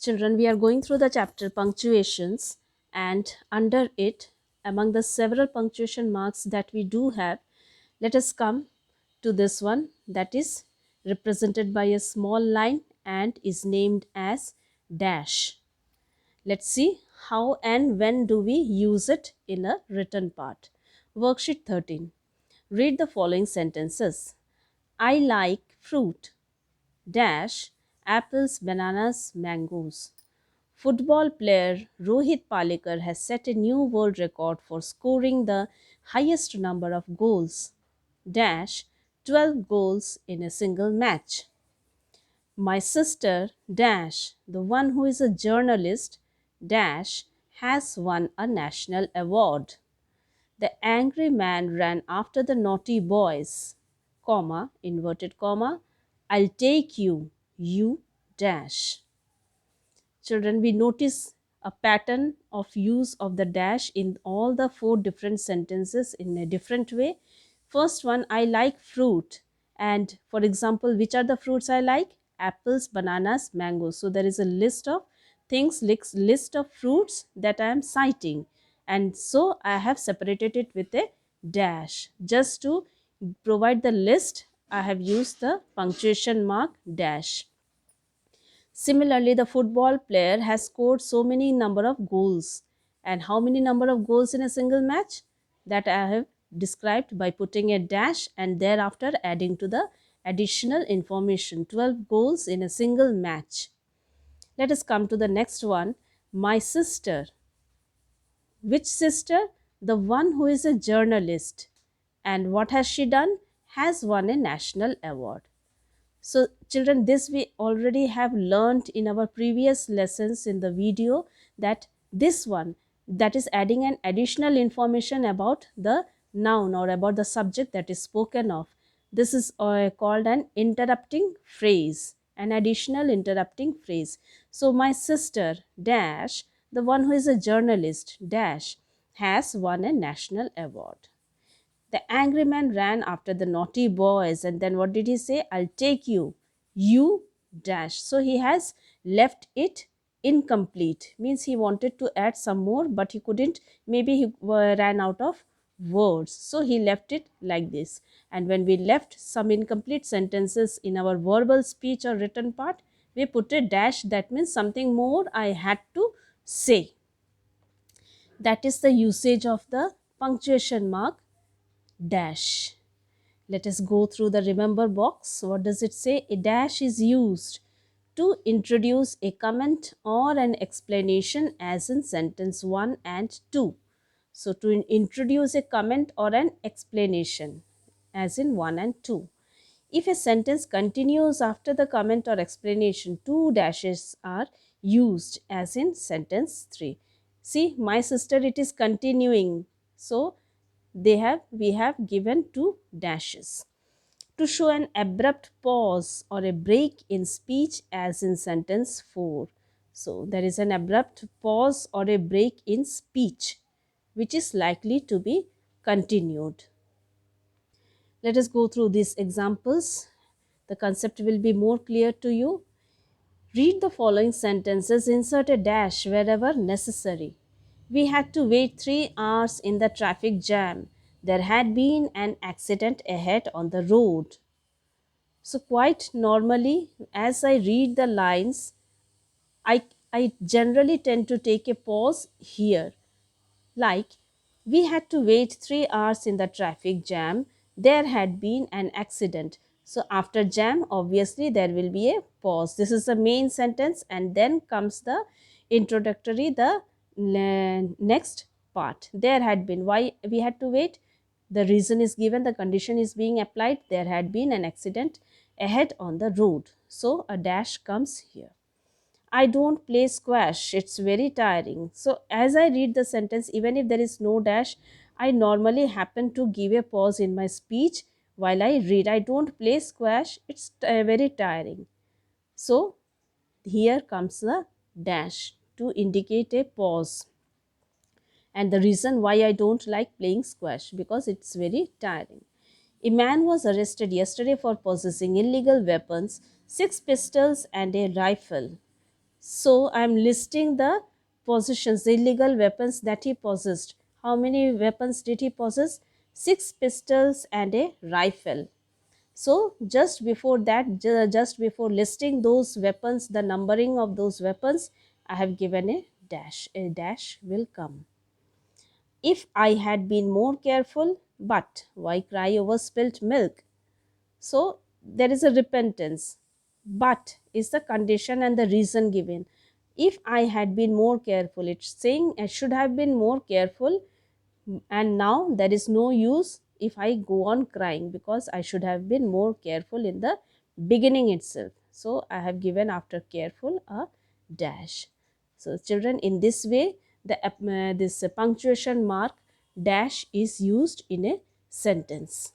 Children, we are going through the chapter punctuations, and under it, among the several punctuation marks that we do have, let us come to this one that is represented by a small line and is named as dash. Let's see how and when do we use it in a written part. Worksheet 13. Read the following sentences. I like fruit. Dash apples, bananas, mangoes. Football player Rohit Palekar has set a new world record for scoring the highest number of goals. Dash 12 goals in a single match. My sister Dash, the one who is a journalist, Dash has won a national award. The angry man ran after the naughty boys, comma, inverted comma, I'll take you, you dash. Children, we notice a pattern of use of the dash in all the four different sentences in a different way. First one, I like fruit. And for example, which are the fruits I like? Apples, bananas, mangoes. So there is a list of things, list of fruits that I am citing. And so I have separated it with a dash. Just to provide the list, I have used the punctuation mark dash. Similarly, the football player has scored so many number of goals. And how many number of goals in a single match? That I have described by putting a dash and thereafter adding to the additional information. 12 goals in a single match. Let us come to the next one. My sister. Which sister? The one who is a journalist. And what has she done? Has won a national award. So children, this we already have learned in our previous lessons in the video, that this one, that is adding an additional information about the noun or about the subject that is spoken of. This is called an interrupting phrase, an additional interrupting phrase. So my sister dash, the one who is a journalist dash, has won a national award. The angry man ran after the naughty boys, and then what did he say? I'll take you. You dash. So he has left it incomplete. Means he wanted to add some more, but he couldn't. Maybe he ran out of words. So he left it like this. And when we left some incomplete sentences in our verbal speech or written part, we put a dash. That means something more I had to say. That is the usage of the punctuation mark dash. Let us go through the remember box. What does it say? A dash is used to introduce a comment or an explanation, as in sentence 1 and 2. So to introduce a comment or an explanation, as in 1 and 2. If a sentence continues after the comment or explanation, two dashes are used, as in sentence 3. See, my sister, it is continuing. So we have given two dashes. To show an abrupt pause or a break in speech, as in sentence 4. So there is an abrupt pause or a break in speech which is likely to be continued. Let us go through these examples. The concept will be more clear to you. Read the following sentences, insert a dash wherever necessary. We had to wait 3 hours in the traffic jam. There had been an accident ahead on the road. So, quite normally, as I read the lines, I generally tend to take a pause here. Like, we had to wait 3 hours in the traffic jam. There had been an accident. So, after jam, obviously, there will be a pause. This is the main sentence, and then comes the introductory, the next part. There had been. Why we had to wait? The reason is given, the condition is being applied. There had been an accident ahead on the road. So, a dash comes here. I don't play squash. It's very tiring. So, as I read the sentence, even if there is no dash, I normally happen to give a pause in my speech while I read. I don't play squash. It's very tiring. So, here comes the dash to indicate a pause. And the reason why I don't like playing squash, because it's very tiring. A man was arrested yesterday for possessing illegal weapons, 6 pistols and a rifle. So I am listing the possessions, the illegal weapons that he possessed. How many weapons did he possess? 6 pistols and a rifle. So just before that, just before listing those weapons, the numbering of those weapons, I have given a dash. A dash will come. If I had been more careful, but why cry over spilt milk? So there is a repentance. But is the condition and the reason given. If I had been more careful, it's saying I should have been more careful, and now there is no use if I go on crying because I should have been more careful in the beginning itself. So I have given after careful a dash. So children, in this way this punctuation mark dash is used in a sentence.